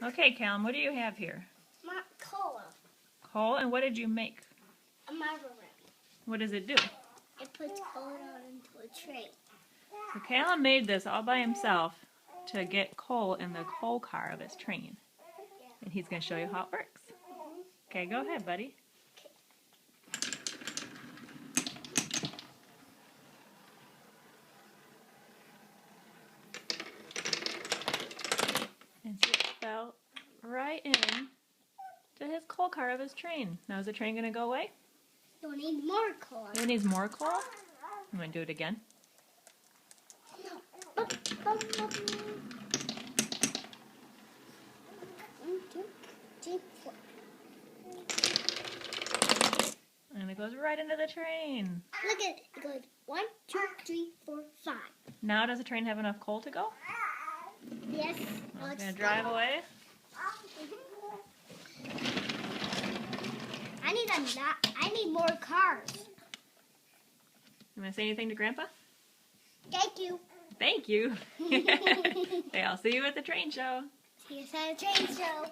Okay, Callum, what do you have here? Cola. Coal, and what did you make? A marble. What does it do? It puts coal into a tray. So Callum made this all by himself to get coal in the coal car of his train. And he's going to show you how it works. Okay, go ahead, buddy. And see, it fell right in to his coal car of his train. Now is the train going to go away? You need more coal. It needs more coal? I'm going to do it again. And it goes right into the train. Look at it. It goes 1, 2, 3, 4, 5. Now does the train have enough coal to go? Yes. It's going to drive away. I need more cars. You want to say anything to Grandpa? Thank you. Thank you. Okay, I'll see you at the train show. See you at the train show.